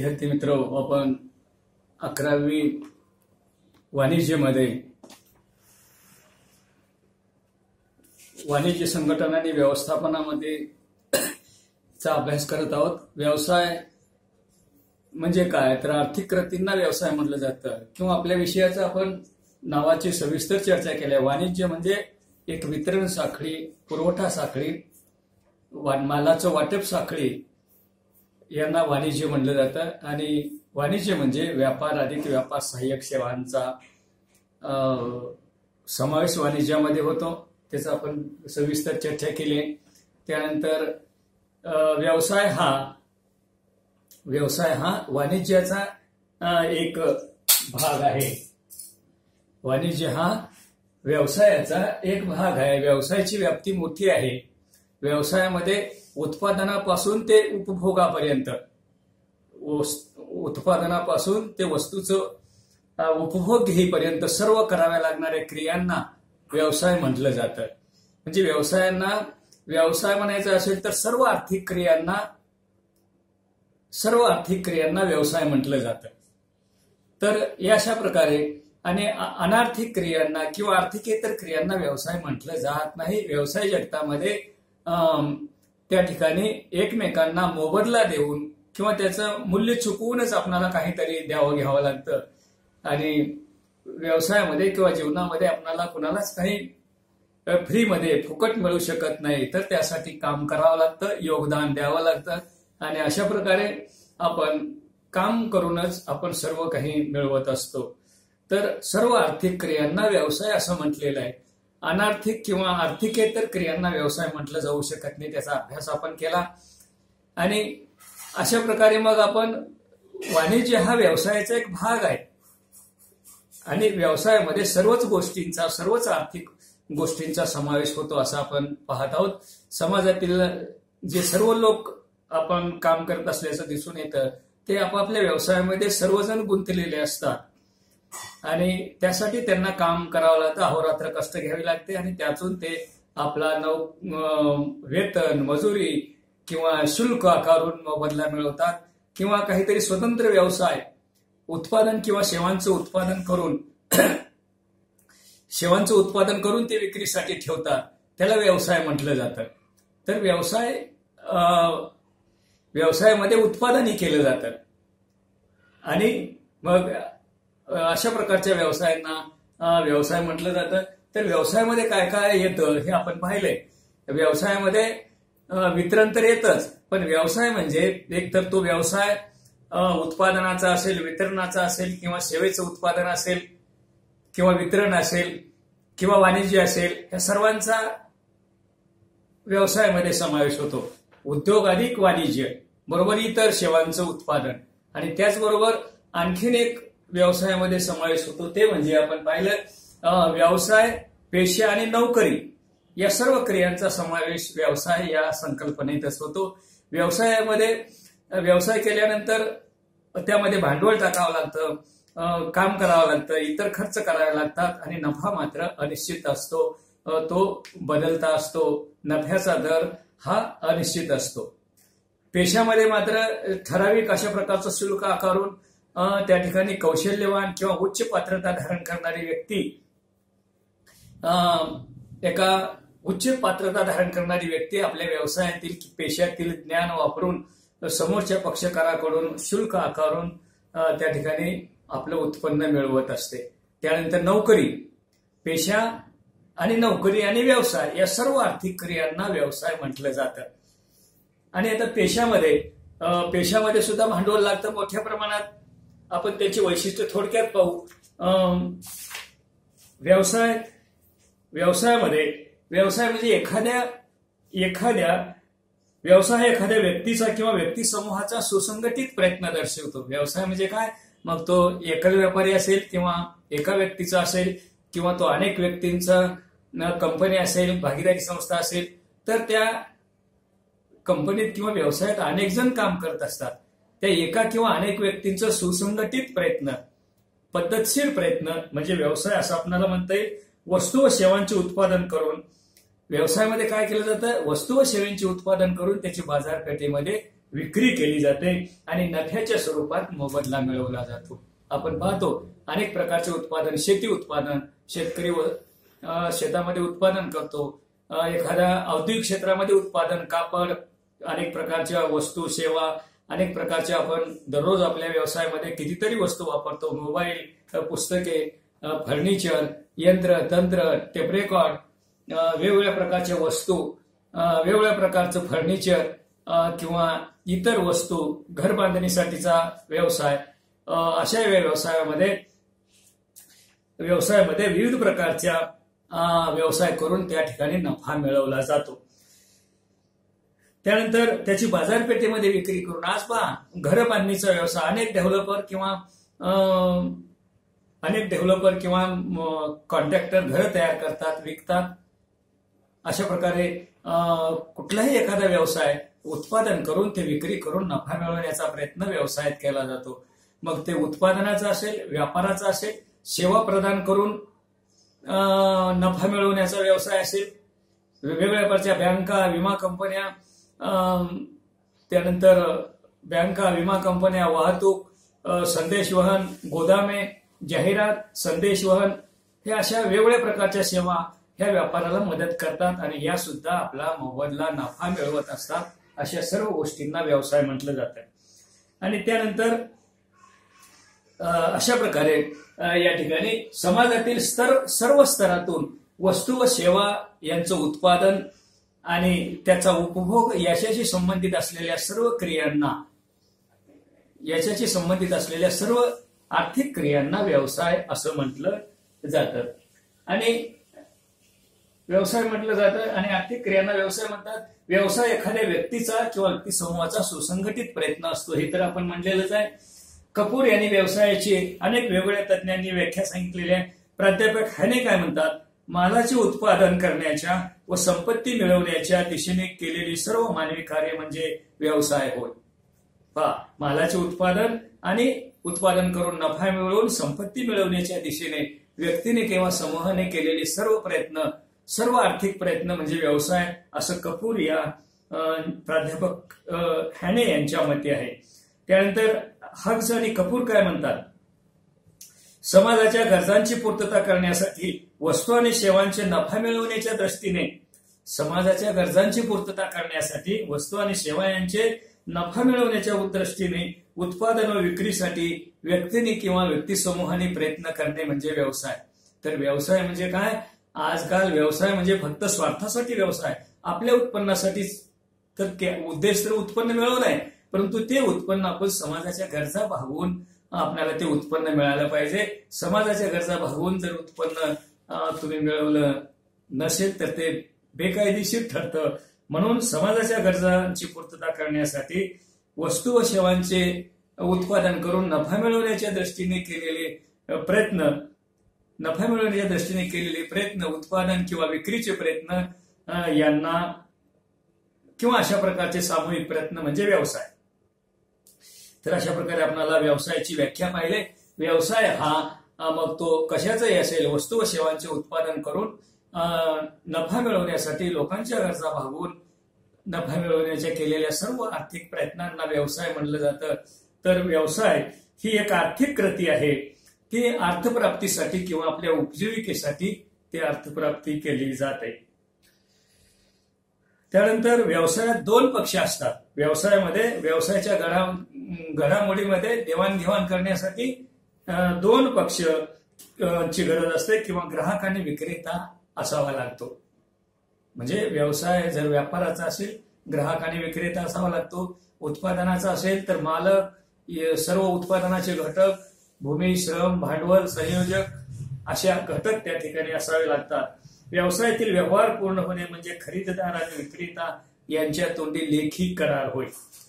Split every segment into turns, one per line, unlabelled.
विद्यार्थी मित्र, आपण 11वी वाणिज्यमध्ये वाणिज्य संघटना आणि व्यवस्थापनामध्ये चा अभ्यास करत आहोत। व्यवसाय म्हणजे काय, तर आर्थिक कृतींना व्यवसाय म्हटलं जातं किंवा आपल्या विषयाचं आपण नावाची सविस्तर चर्चा केली आहे। वाणिज्य म्हणजे एक वितरण साखळी, पुरवठा साखळी, मालाचं वाटप साखळी यांना वाणिज्य म्हटलं जातं। आणि वाणिज्य म्हणजे व्यापार अधिक व्यापार सहाय्यक सेवांचा समावेश वाणिज्यामध्ये होतो। त्याचा आपण सविस्तर चर्चा केली। त्यानंतर व्यवसाय हा वाणिज्याचा एक भाग आहे। वाणिज्य हा व्यवसायाचा एक भाग आहे। व्यवसायाची व्याप्ती मोठी आहे। व्यवसायामध्ये उत्पादनापासून ते उपभोगापर्यंत, उत्पादनापासून ते वस्तूचं उपभोग घेईपर्यंत सर्व कराव्या लागणाऱ्या क्रियांना व्यवसाय म्हटलं जातं। म्हणजे व्यवसाय म्हणायचा असेल तर सर्व आर्थिक क्रियांना व्यवसाय म्हटलं जातं। तर या अशा प्रकारे आणि अनार्थिक क्रियांना किंवा आर्थिकेतर क्रियांना व्यवसाय म्हटलं जात नाही। व्यवसाय जगतामध्ये त्या ठिकाणी एकमेकांना मोबदला देऊन किंवा त्याचं मूल्य चुकवूनच आपल्याला काहीतरी घ्यावं लागतं। आणि व्यवसायामध्ये किंवा जीवनामध्ये आपल्याला कुणालाच काही फ्रीमध्ये फुकट मिळू शकत नाही, तर त्यासाठी काम करावं लागतं, योगदान द्यावं लागतं। आणि अशा प्रकारे आपण काम करूनच आपण सर्व काही मिळवत असतो। तर सर्व आर्थिक क्रियांना व्यवसाय असं म्हटलेलं आहे। अनार्थिक किंवा आर्थिकेतर क्रियांना व्यवसाय म्हटलं जाऊ शकत नाही। त्याचा अभ्यास आपण केला। आणि अशा प्रकारे मग आपण वाणिज्य हा व्यवसायाचा एक भाग आहे आणि व्यवसायामध्ये सर्वच आर्थिक गोष्टींचा समावेश होतो असं आपण पाहत आहोत। समाजातील जे सर्व लोक आपण काम करत असल्याचं दिसून येतं, ते आपापल्या व्यवसायामध्ये सर्वजण गुंतलेले असतात आणि त्यासाठी त्यांना काम करावं लागतं, अहोरात्र कष्ट घ्यावे लागते आणि त्यातून ते आपला वेतन, मजुरी किंवा शुल्क आकारून मोबदला मिळवतात किंवा काहीतरी स्वतंत्र व्यवसाय उत्पादन किंवा सेवांचं उत्पादन करून ते विक्रीसाठी ठेवतात, त्याला व्यवसाय म्हटलं जातं। तर व्यवसायामध्ये उत्पादनही केलं जातं आणि मग अशा प्रकारच्या व्यवसायांना व्यवसाय म्हटलं जातं। तर व्यवसायामध्ये काय काय येतं हे आपण पाहिलंय। व्यवसायामध्ये वितरण तर येतच, पण व्यवसाय म्हणजे एक तर तो व्यवसाय उत्पादनाचा असेल, वितरणाचा असेल किंवा सेवेचं उत्पादन असेल किंवा वितरण असेल किंवा वाणिज्य असेल, या सर्वांचा व्यवसायामध्ये समावेश होतो। उद्योग अधिक वाणिज्य बरोबर इतर सेवांचं उत्पादन आणि त्याचबरोबर आणखीन एक व्यवसायामध्ये समावेश होतो, ते म्हणजे आपण पाहिलं व्यवसाय, पेशा आणि नोकरी या सर्व क्रियांचा समावेश व्यवसाय या संकल्पनेतच होतो। व्यवसाय केल्यानंतर त्यामध्ये भांडवल टाकावं लागतं, काम करावं लागतं, इतर खर्च करावे लागतात आणि नफा मात्र अनिश्चित असतो, तो बदलता असतो। नफ्याचा दर हा अनिश्चित असतो। पेशामध्ये मात्र ठराविक अशा प्रकारचं शुल्क आकारून त्या ठिकाणी कौशल्यवान किंवा उच्च पात्रता धारण करणारी व्यक्ती आपल्या व्यवसायातील पेशातील ज्ञान वापरून समोरच्या पक्षकाराकडून शुल्क आकारून त्या ठिकाणी आपलं उत्पन्न मिळवत असते। त्यानंतर नोकरी, पेशा आणि नोकरी आणि व्यवसाय या सर्व आर्थिक क्रियांना व्यवसाय म्हटलं जातं। आणि आता पेशामध्ये सुद्धा भांडवल लागतं मोठ्या प्रमाणात। आपण त्याची वैशिष्ट्य थोडक्यात पाहू। व्यवसाय म्हणजे व्यवसाय एखाद्या व्यक्तीचा किंवा व्यक्ती समूहाचा सुसंघटित प्रयत्न दर्शवतो। व्यवसाय म्हणजे काय, मग तो एकल व्यापारी असेल किंवा एका व्यक्तीचा असेल किंवा तो अनेक व्यक्तींचा कंपनी असेल, भागीदारी संस्था असेल, तर त्या कंपनीत किंवा व्यवसायात अनेक जण काम करत असतात। त्या एका किंवा अनेक व्यक्तींचा सुसंघटित प्रयत्न, पद्धतशीर प्रयत्न म्हणजे व्यवसाय असं आपल्याला म्हणता येईल। वस्तू व सेवांचे उत्पादन करून व्यवसायामध्ये काय केलं जातं, वस्तू व सेवांचे उत्पादन करून त्याची बाजारपेठेमध्ये विक्री केली जाते आणि नफ्याच्या स्वरूपात मोबदला मिळवला जातो. आपण पाहतो अनेक प्रकारचे उत्पादन, शेती उत्पादन, शेतकरी शेतामध्ये उत्पादन करतो, एखाद्या औद्योगिक क्षेत्रामध्ये उत्पादन, कापड, अनेक प्रकारच्या वस्तू, सेवा, अनेक प्रकारच्या आपण दररोज आपल्या व्यवसायामध्ये कितीतरी वस्तू वापरतो. मोबाईल, पुस्तके, फर्निचर, यंत्र तंत्र, टेप रेकॉर्ड, वेगवेगळ्या प्रकारच्या वस्तू, वेगवेगळ्या प्रकारचं फर्निचर किंवा इतर वस्तू, घर बांधणीसाठीचा व्यवसाय, अशा व्यवसायामध्ये विविध प्रकारच्या व्यवसाय करून त्या ठिकाणी नफा मिळवला जातो. त्यानंतर त्याची बाजारपेठेमध्ये विक्री करून, आज पहा घर बांधणीचा व्यवसाय, अनेक डेव्हलपर किंवा कॉन्ट्रॅक्टर घरं तयार करतात, विकतात. अशा प्रकारे कुठलाही एखादा व्यवसाय उत्पादन करून ते विक्री करून नफा मिळवण्याचा प्रयत्न व्यवसायात केला जातो. मग ते उत्पादनाचा असेल, व्यापाराचा असेल, सेवा प्रदान करून नफा मिळवण्याचा व्यवसाय असेल, वेगवेगळ्या प्रकारच्या बँका, विमा कंपन्या, त्यानंतर विमा कंपन्या, वाहतूक, संदेशवहन, गोदामे, जाहिरात, संदेशवहन, हे अशा वेगवेगळ्या प्रकारच्या सेवा ह्या व्यापाराला मदत करतात आणि या सुद्धा आपला मोबदला, नफा मिळवत असतात. अशा सर्व गोष्टींना व्यवसाय म्हटलं जातं. आणि त्यानंतर अशा प्रकारे या ठिकाणी समाजातील सर्व स्तरातून वस्तू व सेवा यांचं उत्पादन आणि त्याचा उपभोग याच्याशी संबंधित असलेल्या सर्व आर्थिक क्रियांना व्यवसाय असं म्हटलं जातं. आणि व्यवसाय म्हटलं जातं आणि आर्थिक क्रियांना व्यवसाय म्हणतात. व्यवसाय एखाद्या व्यक्तीचा किंवा व्यक्ती समूहाचा सुसंघटित प्रयत्न असतो, हे तर आपण म्हणलेलंच आहे. कपूर यांनी व्यवसायाची अनेक वेगवेगळ्या तज्ञांनी व्याख्या सांगितलेली आहे. प्राध्यापक हॅने काय म्हणतात? मालाचे उत्पादन करण्याच्या व संपत्ती मिळवण्याच्या दिशेने केलेली सर्व मानवी कार्य म्हणजे व्यवसाय होय. पहा, मालाचे उत्पादन करून नफा मिळवून संपत्ती मिळवण्याच्या दिशेने व्यक्तीने किंवा समूहाने केलेले सर्व आर्थिक प्रयत्न म्हणजे व्यवसाय, असं कपूर या प्राध्यापक हॅने यांच्या मते आहे. त्यानंतर हग्स आणि कपूर काय म्हणतात? समाजाच्या गरजांची पूर्तता करण्यासाठी वस्तू आणि सेवांचे नफा मिळवण्याच्या दृष्टीने नफा मिळवण्याच्या दृष्टीने उत्पादन व विक्रीसाठी व्यक्तीने किंवा व्यक्ती समूहाने प्रयत्न करणे म्हणजे व्यवसाय. तर व्यवसाय म्हणजे काय? आजकाल व्यवसाय म्हणजे फक्त स्वार्थासाठी व्यवसाय, आपल्या उत्पन्नासाठीच. तर उद्देश तर उत्पन्न मिळवणं आहे, परंतु ते उत्पन्न आपण समाजाच्या गरजा भागवून आपल्याला ते उत्पन्न मिळालं पाहिजे. समाजाच्या गरजा भागवून जर उत्पन्न तुम्ही मिळवलं नसेल तर ते बेकायदेशीर ठरतं. म्हणून समाजाच्या गरजांची पूर्तता करण्यासाठी वस्तू व सेवांचे उत्पादन करून नफा मिळवण्याच्या दृष्टीने केलेले प्रयत्न, उत्पादन किंवा विक्रीचे प्रयत्न यांना किंवा अशा प्रकारचे सामूहिक प्रयत्न म्हणजे व्यवसाय. तर अशा प्रकारे आपल्याला व्यवसायाची व्याख्या पाहिली. व्यवसाय हा मग तो कशाचाही असेल, वस्तू व सेवांचे उत्पादन करून नफा मिळवण्यासाठी लोकांच्या गरजा भागवून नफा मिळवण्याच्या केलेल्या सर्व आर्थिक प्रयत्नांना व्यवसाय म्हणलं जातं. तर व्यवसाय ही एक आर्थिक कृती आहे, ती अर्थप्राप्तीसाठी किंवा आपल्या उपजीविकेसाठी ती अर्थप्राप्ती केली जाते. त्यानंतर व्यवसायात दोन पक्ष असतात. व्यवसायाच्या घडामोडीमध्ये देवाणघेवाण करण्यासाठी दोन पक्षांची गरज असते किंवा ग्राहक आणि विक्रेता असावा लागतो. म्हणजे व्यवसाय जर व्यापाराचा असेल, ग्राहक आणि विक्रेता असावा लागतो. उत्पादनाचा असेल तर मालक, सर्व उत्पादनाचे घटक, भूमी, श्रम, भांडवल, संयोजक अशा घटक त्या ठिकाणी असावे लागतात. व्यवसायातील व्यवहार पूर्ण होणे म्हणजे खरेदीदार आणि विक्रेता यांच्या तोंडी लेखी करार होय.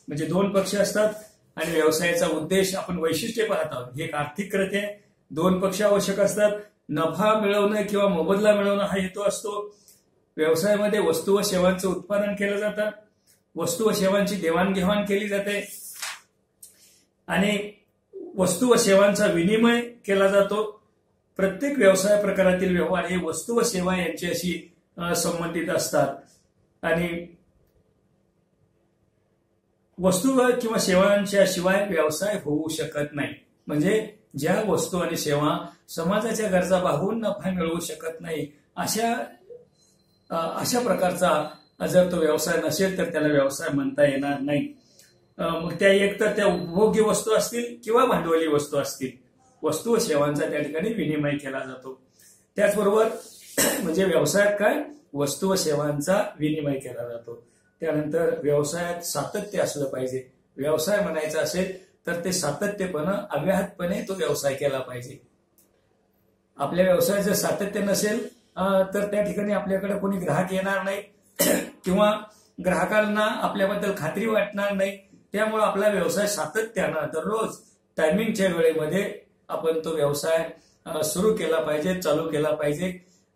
म्हणजे दोन पक्ष असतात आणि व्यवसायाचा उद्देश आपण वैशिष्ट्य पाहत आहोत. ही एक आर्थिक कृती आहे. दोन पक्ष आवश्यक असतात. नफा मिळवणं किंवा मोबदला मिळवणं हा हेतू असतो. व्यवसायामध्ये वस्तू व सेवांचं उत्पादन केलं जातं, वस्तू व सेवांची देवाणघेवाण केली जाते आणि वस्तू व सेवांचा विनिमय केला जातो. प्रत्येक व्यवसाय प्रकारातील व्यवहार हे वस्तू व सेवा यांच्याशी संबंधित असतात आणि वस्तू किंवा सेवांच्या शिवाय व्यवसाय होऊ शकत नाही. म्हणजे ज्या वस्तू आणि सेवा समाजाच्या गरजा भागवून नफा मिळवू शकत नाही अशा प्रकारचा जर तो व्यवसाय नसेल तर त्याला व्यवसाय म्हणता येणार नाही. मग त्या एकतर त्या उपभोग्य वस्तू असतील किंवा भांडवली वस्तू असतील. वस्तू व सेवांचा त्या ठिकाणी विनिमय केला जातो. त्याचबरोबर म्हणजे व्यवसायात काय, वस्तू व सेवांचा विनिमय केला जातो. त्यानंतर व्यवसायात सातत्य असलं पाहिजे. व्यवसाय म्हणायचा असेल तर ते सातत्यपणे अव्याहतपणे तो व्यवसाय केला पाहिजे. आपल्या व्यवसायात जर सातत्य नसेल तर त्या ठिकाणी आपल्याकडे कोणी ग्राहक येणार नाही किंवा ग्राहकांना आपल्याबद्दल खात्री वाटणार नाही. त्यामुळे आपला व्यवसाय सातत्यानं दररोज टायमिंगच्या वेळेमध्ये आपण तो व्यवसाय सुरू केला पाहिजे, चालू केला पाहिजे.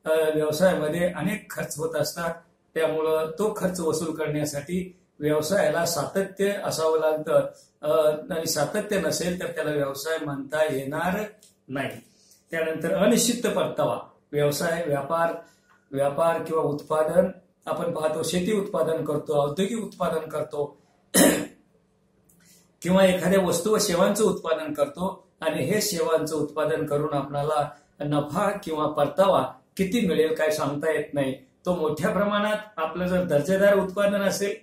व्यवसायामध्ये अनेक खर्च होत असतात. त्यामुळं तो खर्च वसूल करण्यासाठी व्यवसायाला सातत्य असावं लागतं आणि सातत्य नसेल तर त्याला व्यवसाय म्हणता येणार नाही. त्यानंतर अनिश्चित परतावा. व्यवसाय व्यापार किंवा उत्पादन आपण पाहतो, शेती उत्पादन करतो, औद्योगिक उत्पादन करतो किंवा एखाद्या वस्तू व सेवांचं उत्पादन करतो आणि हे सेवांचं उत्पादन करून आपल्याला नफा किंवा परतावा किती मिळेल काय सांगता येत नाही. तो मोठ्या प्रमाणात आपलं जर दर्जेदार उत्पादन असेल,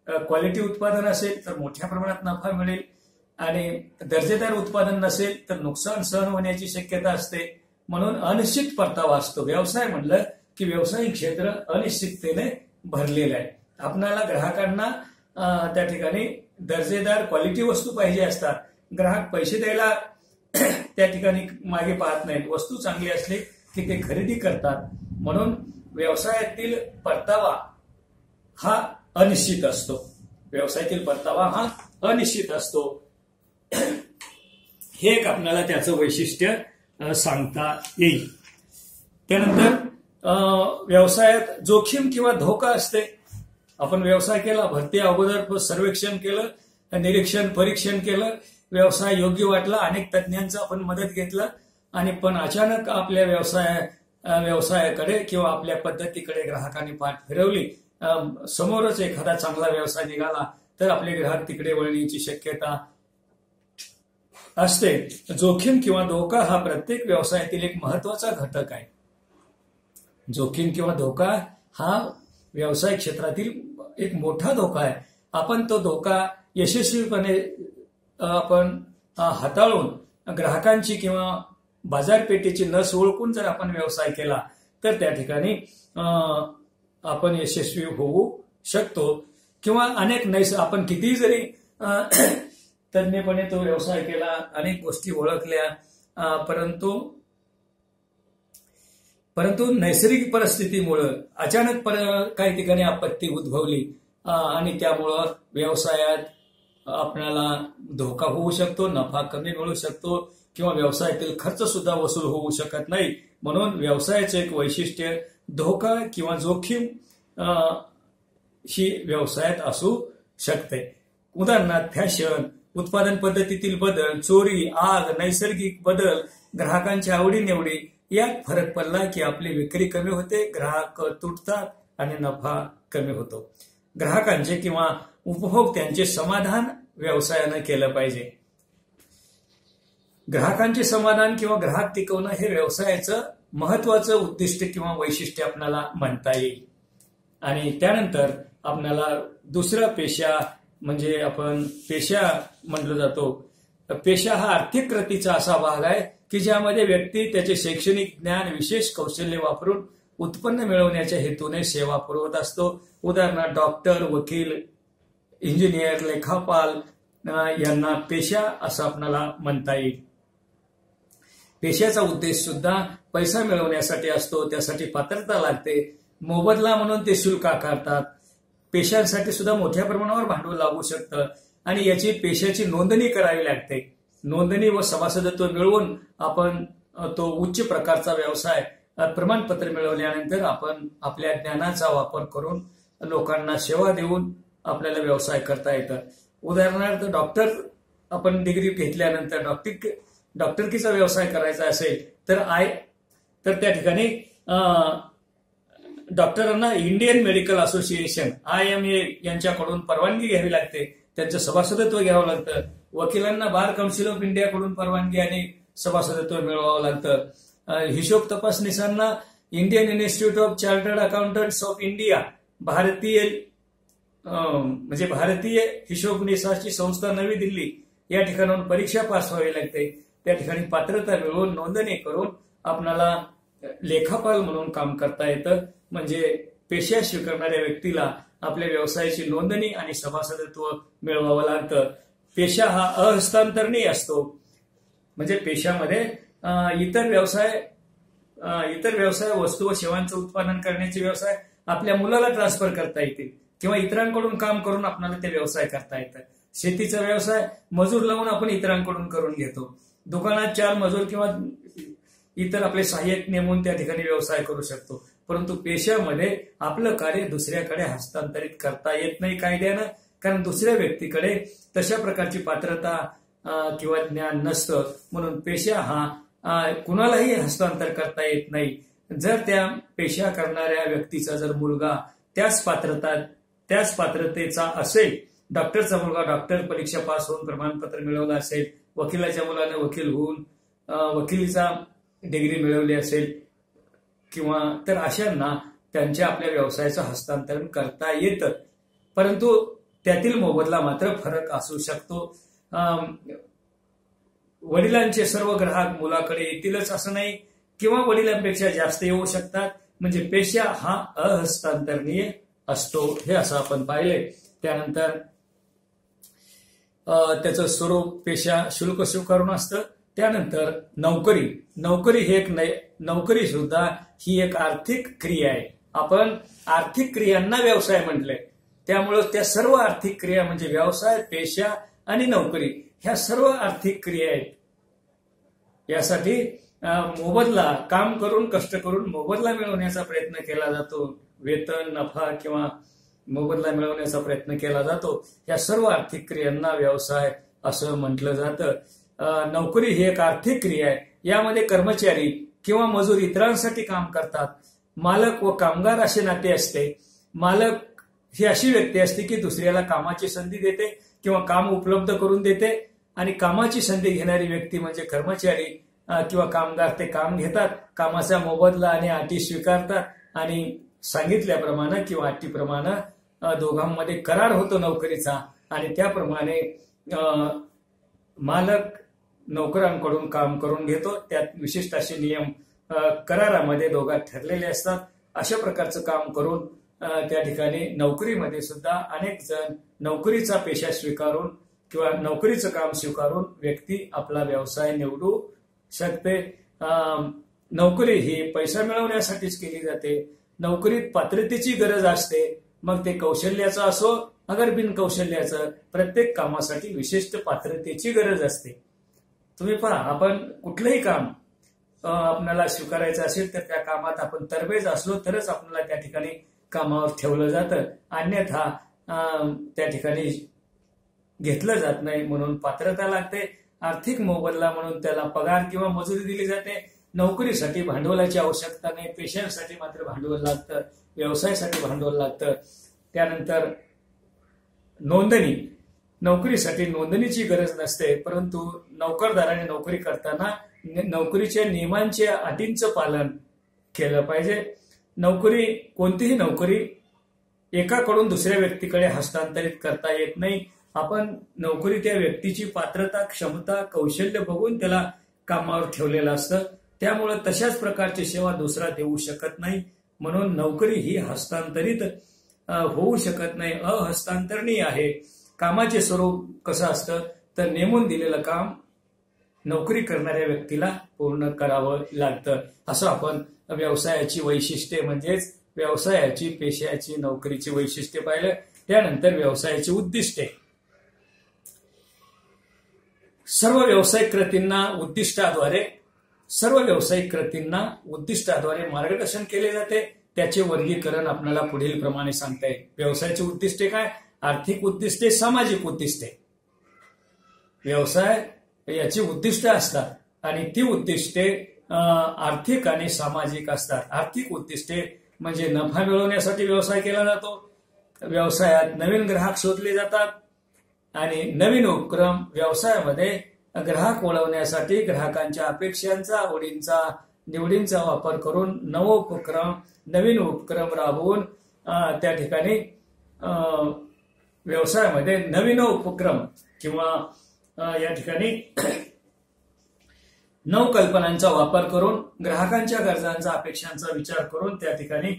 क्वालिटी उत्पादन असेल तर मोठ्या प्रमाणात नफा मिळेल आणि दर्जेदार उत्पादन नसेल तर नुकसान सहन होण्याची शक्यता असते. म्हणून अनिश्चित परतावा असतो. व्यवसाय म्हणलं की व्यावसायिक क्षेत्र अनिश्चिततेने भरलेलं आहे. आपल्याला ग्राहकांना त्या ठिकाणी दर्जेदार क्वालिटी वस्तू पाहिजे असतात. ग्राहक पैसे द्यायला त्या ठिकाणी मागे पाहत नाहीत. वस्तू चांगली असली की ते खरेदी करतात. म्हणून व्यवसायातील परतावा हा अनिश्चित असतो. व्यवसायातील परतावा हा अनिश्चित असतो. हे एक आपल्याला त्याचं वैशिष्ट्य सांगता येईल. त्यानंतर व्यवसायात जोखीम किंवा धोका असते. आपण व्यवसाय केला, भरती अगोदर सर्वेक्षण केलं, निरीक्षण परीक्षण केलं, व्यवसाय योग्य वाटला, अनेक तज्ञांचं आपण मदत घेतलं आणि पण अचानक आपल्या व्यवसायाकडे किंवा आपल्या पद्धतीकडे ग्राहकांनी पाठ फिरवली, समोरच एखादा चांगला व्यवसाय निघाला तर आपले ग्राहक तिकडे वळण्याची शक्यता असते. जोखीम किंवा धोका हा प्रत्येक व्यवसायातील एक महत्वाचा घटक आहे. जोखीम किंवा धोका हा व्यवसाय क्षेत्रातील एक मोठा धोका आहे. आपण तो धोका यशस्वीपणे आपण हाताळून ग्राहकांची किंवा बाजारपेठेची नस ओळखून जर आपण व्यवसाय केला तर त्या ठिकाणी आपण यशस्वी होऊ शकतो. किंवा अनेक आपण कितीही जरी तज्ञपणे तो व्यवसाय केला, अनेक गोष्टी ओळखल्या, परंतु नैसर्गिक परिस्थितीमुळे अचानक काही ठिकाणी आपत्ती उद्भवली आणि त्यामुळं व्यवसायात आपल्याला धोका होऊ शकतो, नफा कमी मिळू शकतो किंवा व्यवसायातील खर्च सुद्धा वसूल होऊ शकत नाही. म्हणून व्यवसायाचं एक वैशिष्ट्य धोका किंवा जोखीम ही व्यवसायात असू शकते. उदाहरणार्थ फॅशन, उत्पादन पद्धतीतील बदल, चोरी, आग, नैसर्गिक बदल, ग्राहकांच्या आवडीनिवडी यात फरक पडला की आपली विक्री कमी होते, ग्राहक तुटतात आणि नफा कमी होतो. ग्राहकांचे किंवा उपभोक्त्यांचे समाधान व्यवसायानं केलं पाहिजे. ग्राहकांचे समाधान किंवा ग्राहक टिकवणं हे व्यवसायाचं महत्वाचं उद्दिष्ट किंवा वैशिष्ट्य आपल्याला म्हणता येईल. आणि त्यानंतर आपल्याला दुसरा पेशा म्हणजे आपण पेशा म्हटलं जातो. पेशा हा आर्थिक कृतीचा असा भाग आहे की ज्यामध्ये व्यक्ती त्याचे शैक्षणिक ज्ञान, विशेष कौशल्य वापरून उत्पन्न मिळवण्याच्या हेतूने सेवा पुरवत असतो. उदाहरणार्थ डॉक्टर, वकील, इंजिनियर, लेखापाल यांना पेशा असं आपल्याला म्हणता येईल. पेशाचा उद्देश सुद्धा पैसा मिळवण्यासाठी असतो. त्यासाठी पात्रता लागते. मोबदला म्हणून ते शुल्क आकारतात. पेशांसाठी सुद्धा मोठ्या प्रमाणावर भांडवल लागू शकतं आणि याची पेशाची नोंदणी करावी लागते. नोंदणी व सभासदत्व मिळवून आपण तो उच्च प्रकारचा व्यवसाय प्रमाणपत्र मिळवल्यानंतर आपण आपल्या ज्ञानाचा वापर करून लोकांना सेवा देऊन आपल्याला व्यवसाय करता येतं. उदाहरणार्थ डॉक्टर आपण डिग्री घेतल्यानंतर डॉक्टरकीचा व्यवसाय करायचा असेल तर त्या ठिकाणी डॉक्टरांना इंडियन मेडिकल असोसिएशन IMA यांच्याकडून परवानगी घ्यावी लागते. त्यांचं सभासदत्व घ्यावं लागतं. वकिलांना बार काउन्सिल ऑफ इंडियाकडून परवानगी आणि सभासदत्व मिळवावं लागतं. हिशोब तपासनीसांना Indian Institute of Chartered Accountants of India, भारतीय हिशोबनिसाची संस्था नवी दिल्ली या ठिकाणाहून परीक्षा पास व्हावी लागते. त्या ठिकाणी पात्रता मिळवून नोंदणी करून आपणाला लेखापाल म्हणून काम करता येतं. म्हणजे पेशा स्वीकारणाऱ्या व्यक्तीला आपल्या व्यवसायाची नोंदणी आणि सभासदत्व मिळवावं लागतं. पेशा हा अहस्तांतरणीय असतो. म्हणजे पेशामध्ये इतर व्यवसाय वस्तू व सेवांचं उत्पादन करण्याचे व्यवसाय आपल्या मुलाला ट्रान्सफर करता येतील किंवा इतरांकडून काम करून आपल्याला ते व्यवसाय करता येतात. शेतीचा व्यवसाय मजूर लावून आपण इतरांकडून करून घेतो. दुकानात 4 मजूर किंवा इतर आपले सहाय्यक नेमून त्या ठिकाणी व्यवसाय करू शकतो. परंतु पेशामध्ये आपलं कार्य दुसऱ्याकडे हस्तांतरित करता येत नाही कायद्यानं, कारण दुसऱ्या व्यक्तीकडे तशा प्रकारची पात्रता किंवा ज्ञान नसतं. म्हणून पेशा हा कुणालाही हस्तांतर करता येत नाही. जर त्या पेशा करणाऱ्या व्यक्तीचा जर मुलगा त्याच पात्रतेचा असेल, डॉक्टरचा मुलगा डॉक्टर परीक्षा पास होऊन प्रमाणपत्र मिळवलं असेल, वकिलाच्या मुलाने वकील होऊन वकिलीचा डिग्री मिळवली असेल किंवा तर अशांना त्यांच्या आपल्या व्यवसायाचं हस्तांतरण करता येतं. परंतु त्यातील मोबदला मात्र फरक असू शकतो. वडिलांचे सर्व ग्राहक मुलाकडे येतीलच असं नाही किंवा वडिलांपेक्षा जास्त येऊ शकतात. म्हणजे पेशा हा अहस्तांतरणीय असतो, हे असं आपण पाहिले. त्यानंतर त्याचं स्वरूप पेशा शुल्क स्वीकारून असतं. त्यानंतर नोकरी सुद्धा ही एक आर्थिक क्रिया आहे. आपण आर्थिक क्रियांना व्यवसाय म्हटलंय. त्यामुळे त्या सर्व आर्थिक क्रिया म्हणजे व्यवसाय, पेशा आणि नोकरी ह्या सर्व आर्थिक क्रिया आहेत. यासाठी मोबदला, काम करून कष्ट करून मोबदला मिळवण्याचा प्रयत्न केला जातो. वेतन, नफा किंवा मोबदला मिळवण्याचा प्रयत्न केला जातो. या सर्व आर्थिक क्रियांना व्यवसाय असं म्हटलं जातं. नोकरी ही एक आर्थिक क्रिया आहे. यामध्ये कर्मचारी किंवा मजूर इतरांसाठी काम करतात. मालक व कामगार असे नाते असते. मालक ही अशी व्यक्ती असते की दुसऱ्याला कामाची संधी देते किंवा काम उपलब्ध करून देते, आणि कामाची संधी घेणारी व्यक्ती म्हणजे कर्मचारी किंवा कामगार. ते काम घेतात, कामाचा मोबदला आणि अटी स्वीकारतात आणि सांगितल्याप्रमाणे किंवा अटीप्रमाणे दोघांमध्ये करार होतो नोकरीचा, आणि त्याप्रमाणे मालक नोकरांकडून काम करून घेतो. त्यात विशिष्ट असे नियम करारामध्ये दोघात ठरलेले असतात. अशा प्रकारचं काम करून त्या ठिकाणी नोकरीमध्ये सुद्धा अनेक जण नोकरीचा पेशा स्वीकारून किंवा नोकरीचं काम स्वीकारून व्यक्ती आपला व्यवसाय निवडू शकते. नोकरी ही पैसा मिळवण्यासाठीच केली जाते. नोकरीत पात्रतेची गरज असते. मग ते कौशल्याचं असो अगर बिन कौशल्याचं, प्रत्येक कामासाठी विशिष्ट पात्रतेची गरज असते. तुम्ही पहा, आपण कुठलंही काम आपल्याला स्वीकारायचं असेल तर त्या कामात आपण तरबेज असलो तरच आपल्याला त्या ठिकाणी कामावर ठेवलं जातं, अन्यथा त्या ठिकाणी घेतलं जात नाही. म्हणून पात्रता लागते. आर्थिक मोबदला म्हणून त्याला पगार किंवा मजुरी दिली जाते. नोकरीसाठी भांडवलाची आवश्यकता नाही, पेशांसाठी मात्र भांडवल लागतं, व्यवसायासाठी भांडवल लागतं. त्यानंतर नोकरीसाठी नोंदणीची गरज नसते, परंतु नोकरदाराने नोकरी करताना नोकरीच्या नियमांच्या अटींचं पालन केलं पाहिजे. कोणतीही नोकरी एकाकडून दुसऱ्या व्यक्तीकडे हस्तांतरित करता येत नाही. आपण नोकरी त्या व्यक्तीची पात्रता, क्षमता, कौशल्य बघून त्याला कामावर ठेवलेलं असतं. त्यामुळे तशाच प्रकारची सेवा दुसरा देऊ शकत नाही. म्हणून नोकरी ही हस्तांतरित होऊ शकत नाही, अहस्तांतरणीय आहे. कामाचे स्वरूप कसं असतं तर नेमून दिलेलं काम नोकरी करणाऱ्या व्यक्तीला पूर्ण करावं लागतं. असं आपण व्यवसायाची वैशिष्ट्ये म्हणजेच व्यवसायाची, पेशाची, नोकरीची वैशिष्ट्ये पाहिलं. त्यानंतर व्यवसायाची उद्दिष्टे. सर्व व्यावसायिक कृतींना मार्गदर्शन केले जाते. त्याचे वर्गीकरण आपल्याला पुढील प्रमाणे सांगता येईल. व्यवसायाची उद्दिष्टे काय? आर्थिक उद्दिष्टे, सामाजिक उद्दिष्टे. व्यवसाय याची उद्दिष्टे असतात आणि ती उद्दिष्टे आर्थिक आणि सामाजिक असतात. आर्थिक उद्दिष्टे म्हणजे नफा मिळवण्यासाठी व्यवसाय केला जातो. व्यवसायात नवीन ग्राहक शोधले जातात आणि नवीन उपक्रम व्यवसायामध्ये ग्राहक वळवण्यासाठी ग्राहकांच्या अपेक्षांचा, आवडींचा, निवडींचा वापर करून नवीन उपक्रम राबवून त्या ठिकाणी व्यवसायामध्ये नवीन उपक्रम किंवा या ठिकाणी नवकल्पनांचा वापर करून ग्राहकांच्या गरजांचा, अपेक्षांचा विचार करून त्या ठिकाणी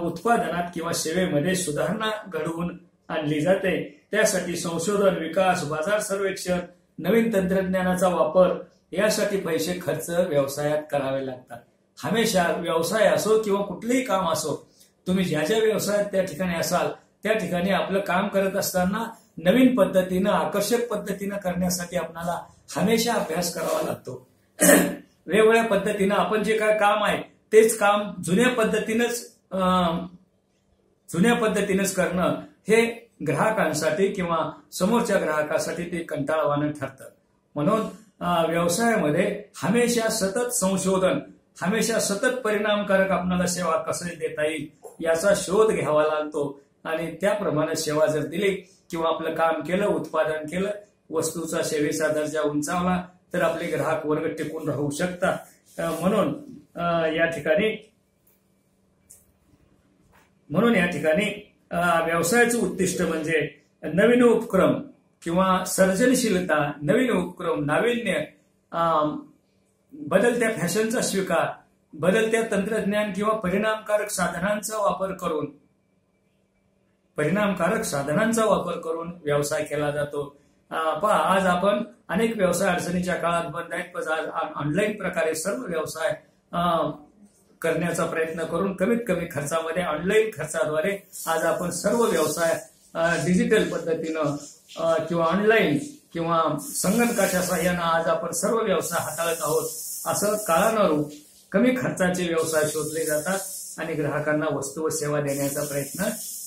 उत्पादनात किंवा सेवेमध्ये सुधारणा घडवून आणली जाते. त्यासाठी संशोधन, विकास, बाजार सर्वेक्षण, नवीन तंत्रज्ञानाचा वापर यासाठी पैसे खर्च व्यवसायात करावे लागतात. हमेशा व्यवसाय असो किंवा कुठलेही काम असो, तुम्ही ज्या ज्या व्यवसायात त्या ठिकाणी असाल त्या ठिकाणी आपलं काम करत असताना नवीन पद्धतीनं, आकर्षक पद्धतीनं करण्यासाठी आपल्याला हमेशा अभ्यास करावा लागतो. वेगवेगळ्या पद्धतीनं आपण जे काय काम आहे तेच काम जुन्या पद्धतीनंच करणं हे ग्राहकांसाठी किंवा समोरच्या ग्राहकासाठी ते कंटाळवाणं ठरतं. म्हणून व्यवसायामध्ये हमेशा सतत संशोधन, हमेशा सतत परिणामकारक आपल्याला सेवा कसे देता येईल याचा शोध घ्यावा लागतो आणि त्याप्रमाणे सेवा जर दिली किंवा आपलं काम केलं, उत्पादन केलं, वस्तूचा सेवेचा दर्जा उंचावला तर आपले ग्राहक वर्ग टिकून राहू शकतात. म्हणून या ठिकाणी व्यवसायाचं उद्दिष्ट म्हणजे नवीन उपक्रम किंवा सर्जनशीलता, नवीन उपक्रम, नाविन्य, बदलत्या फॅशनचा स्वीकार, बदलत्या तंत्रज्ञान किंवा परिणामकारक साधनांचा वापर करून व्यवसाय केला जातो. आज आपण अनेक व्यवसाय अडचणीच्या काळात बंद आहेत, पण आज ऑनलाईन प्रकारे सर्व व्यवसाय करण्याचा प्रयत्न करून कमीत कमी खर्चामध्ये, ऑनलाईन खर्चाद्वारे आज आपण सर्व व्यवसाय डिजिटल पद्धतीनं किंवा ऑनलाईन किंवा संगणकाच्या साह्यानं आज आपण सर्व व्यवसाय हाताळत आहोत. असं काळानुरूप कमी खर्चाचे व्यवसाय शोधले जातात आणि ग्राहकांना वस्तू व सेवा देण्याचा प्रयत्न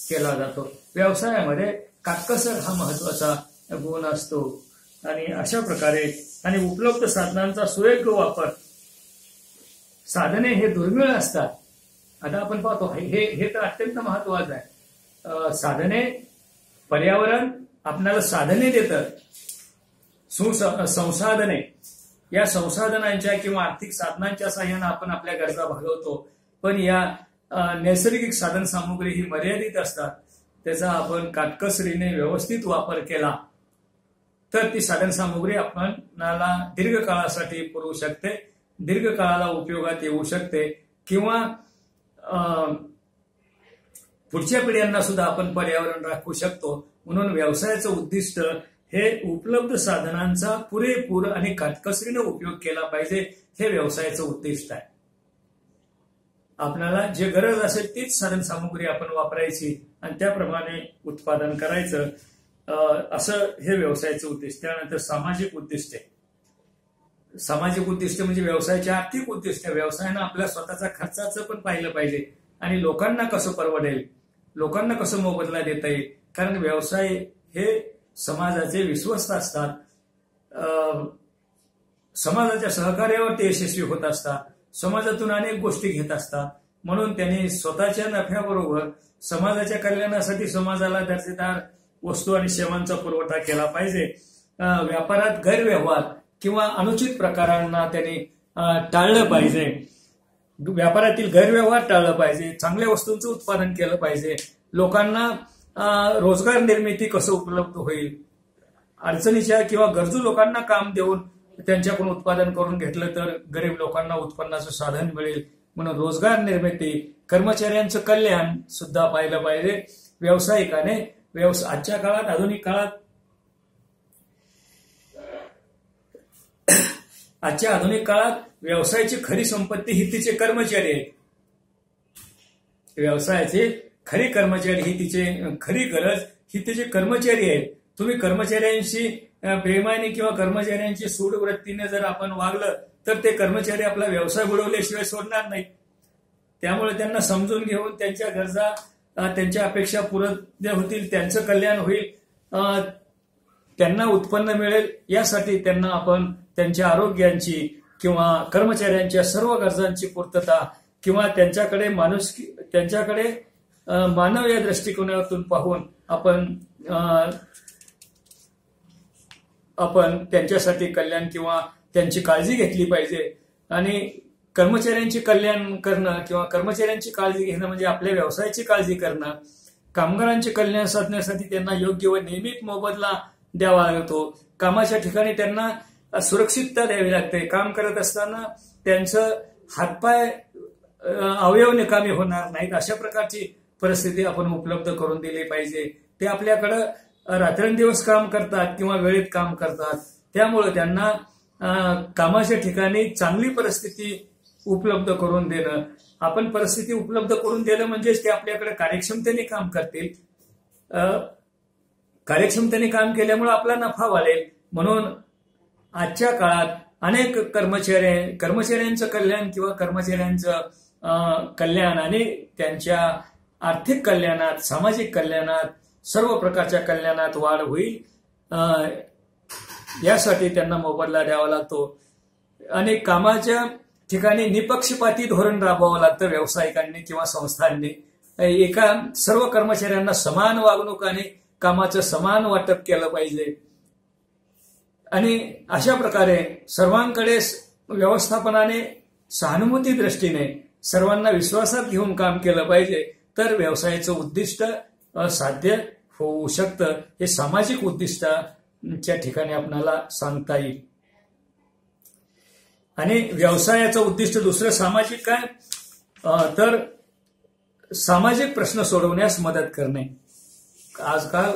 केला जातो. व्यवसायामध्ये काटकसर हा महत्वाचा गुण असतो आणि अशा प्रकारे आणि उपलब्ध साधनांचा सुयोग्य वापर. साधने हे दुर्मिळ असतात. आता आपण पाहतो हे तर अत्यंत महत्वाचं आहे. साधने, पर्यावरण आपल्याला साधने देतं, संसाधने, या संसाधनांच्या किंवा आर्थिक साधनांच्या साह्यानं आपण आपल्या गरजा भागवतो. पण या नैसर्गिक साधन सामुग्री ही मर्यादित असतात. त्याचा आपण काटकसरीने व्यवस्थित वापर केला तर ती साधन सामुग्री आपल्याला दीर्घकाळासाठी पुरवू शकते, दीर्घकाळाला उपयोगात येऊ शकते किंवा पुढच्या पिढ्यांना सुद्धा आपण पर्यावरण राखू शकतो. म्हणून व्यवसायाचं उद्दिष्ट हे उपलब्ध साधनांचा पुरेपूर आणि काटकसरीने उपयोग केला पाहिजे, हे व्यवसायाचं उद्दिष्ट आहे. आपल्याला जे गरज असेल तीच साधन सामुग्री आपण वापरायची आणि त्याप्रमाणे उत्पादन करायचं, असं हे व्यवसायाचं उद्दिष्ट. त्यानंतर सामाजिक उद्दिष्ट आहे. सामाजिक उद्दिष्ट म्हणजे व्यवसायाचे आर्थिक उद्दिष्ट. व्यवसायानं आपल्या स्वतःच्या खर्चाचं पण पाहिलं पाहिजे आणि लोकांना कसं परवडेल, लोकांना कसं मोबदला देता येईल. कारण व्यवसाय हे समाजाचे विश्वस्त असतात, समाजाच्या सहकार्यावर ते यशस्वी होत असतात, समाजातून अनेक गोष्टी घेत असतात. म्हणून त्यांनी स्वतःच्या नफ्याबरोबर समाजाच्या कल्याणासाठी समाजाला दर्जेदार वस्तू आणि सेवांचा पुरवठा केला पाहिजे. व्यापारात गैरव्यवहार किंवा अनुचित प्रकारांना त्यांनी टाळलं पाहिजे. व्यापारातील गैरव्यवहार टाळलं पाहिजे. चांगल्या वस्तूंचं उत्पादन केलं पाहिजे. लोकांना रोजगार निर्मिती कसं उपलब्ध होईल, अडचणीच्या किंवा गरजू लोकांना काम देऊन त्यांच्याकडून उत्पादन करून घेतलं तर गरीब लोकांना उत्पन्नाचं साधन मिळेल. म्हणून रोजगार निर्मिती, कर्मचाऱ्यांचं कल्याण सुद्धा पाहिलं पाहिजे. व्यावसायिकाने आजच्या काळात, आधुनिक काळात व्यवसायाची खरी संपत्ती ही तिचे कर्मचारी आहेत. व्यवसायाचे खरी कर्मचारी ही तिचे खरी गरज ही तिचे कर्मचारी आहेत. तुम्ही कर्मचाऱ्यांशी प्रेमाने किंवा कर्मचाऱ्यांची सूडवृत्तीने जर आपण वागलं तर ते कर्मचारी आपला व्यवसाय बुडवल्याशिवाय सोडणार नाही. त्यामुळे त्यांना समजून घेऊन त्यांच्या गरजा, त्यांच्या अपेक्षा पूर्ण होतील, त्यांचं कल्याण होईल, त्यांना उत्पन्न मिळेल, यासाठी त्यांना आपण त्यांच्या आरोग्यांची किंवा कर्मचाऱ्यांच्या सर्व गरजांची पूर्तता किंवा त्यांच्याकडे मानव या दृष्टिकोनातून पाहून आपण आपण त्यांच्यासाठी कल्याण किंवा त्यांची काळजी घेतली पाहिजे. आणि कर्मचाऱ्यांची कल्याण करणं किंवा कर्मचाऱ्यांची काळजी घेणं म्हणजे आपल्या व्यवसायाची काळजी करणं. कामगारांचे कल्याण साधण्यासाठी त्यांना योग्य व नियमित मोबदला द्यावा लागतो. कामाच्या ठिकाणी त्यांना सुरक्षितता द्यावी लागते. काम करत असताना त्यांचं हातपाय अवयव निकामी होणार नाहीत अशा प्रकारची परिस्थिती आपण उपलब्ध करून दिली पाहिजे. ते आपल्याकडं रात्रंदिवस काम करतात किंवा वेळेत काम करतात, त्यामुळे त्यांना कामाच्या ठिकाणी चांगली परिस्थिती उपलब्ध करून देणं. आपण परिस्थिती उपलब्ध करून देणं म्हणजेच ते आपल्याकडे कार्यक्षमतेने काम करतील. कार्यक्षमतेने काम केल्यामुळे आपला नफा वाढेल. म्हणून आजच्या काळात अनेक कर्मचाऱ्यांचं कल्याण किंवा कर्मचाऱ्यांचं कल्याण आणि त्यांच्या आर्थिक कल्याणात, सामाजिक कल्याणात, सर्व प्रकारच्या कल्याणात वाढ होईल यासाठी त्यांना मोबदला द्यावा लागतो. आणि कामाच्या ठिकाणी निपक्षपाती धोरण राबवावं लागतं व्यावसायिकांनी किंवा संस्थांनी. सर्व कर्मचाऱ्यांना समान वागणूक आणि कामाचं समान वाटप केलं पाहिजे. आणि अशा प्रकारे सर्वांकडे व्यवस्थापनाने सहानुभूती दृष्टीने सर्वांना विश्वासात घेऊन काम केलं पाहिजे, तर व्यवसायाचं उद्दिष्ट साध्य होऊ शकतं. हे सामाजिक उद्दिष्टाच्या ठिकाणी आपल्याला सांगता येईल. आणि व्यवसायाचं उद्दिष्ट दुसरं सामाजिक काय, तर सामाजिक प्रश्न सोडवण्यास मदत करणे. आजकाल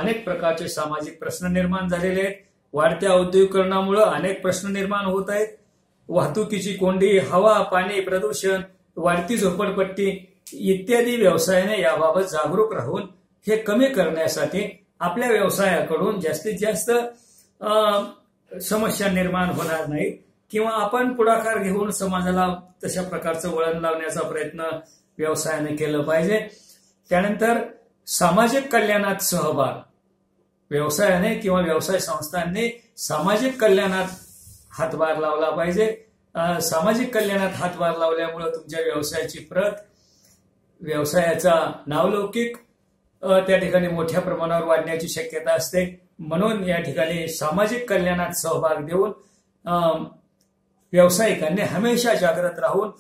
अनेक प्रकारचे सामाजिक प्रश्न निर्माण झालेले आहेत. वाढत्या औद्योगिकरणामुळे अनेक प्रश्न निर्माण होत आहेत. वाहतुकीची कोंडी, हवा पाणी प्रदूषण, वाढती झोपडपट्टी इत्यादी व्यवसायाने याबाबत जागरूक राहून हे कमी करण्यासाठी आपल्या व्यवसायाकडून जास्तीत जास्त समस्या निर्माण होणार नाहीत किंवा आपण पुढाकार घेऊन समाजाला तशा प्रकारचं वळण लावण्याचा प्रयत्न व्यवसायाने केलं पाहिजे. त्यानंतर सामाजिक कल्याणात सहभाग. व्यवसायाने किंवा व्यवसाय संस्थांनी सामाजिक कल्याणात हातभार लावला पाहिजे. सामाजिक कल्याणात हातभार लावल्यामुळे तुमच्या व्यवसायाची प्रत, व्यवसायाचा नावलौकिक त्या ठिकाणी मोठ्या प्रमाणावर वाढण्याची शक्यता असते. म्हणून या ठिकाणी सामाजिक कल्याणात सहभाग देऊन व्यावसायिकांनी हमेशा जागृत राहून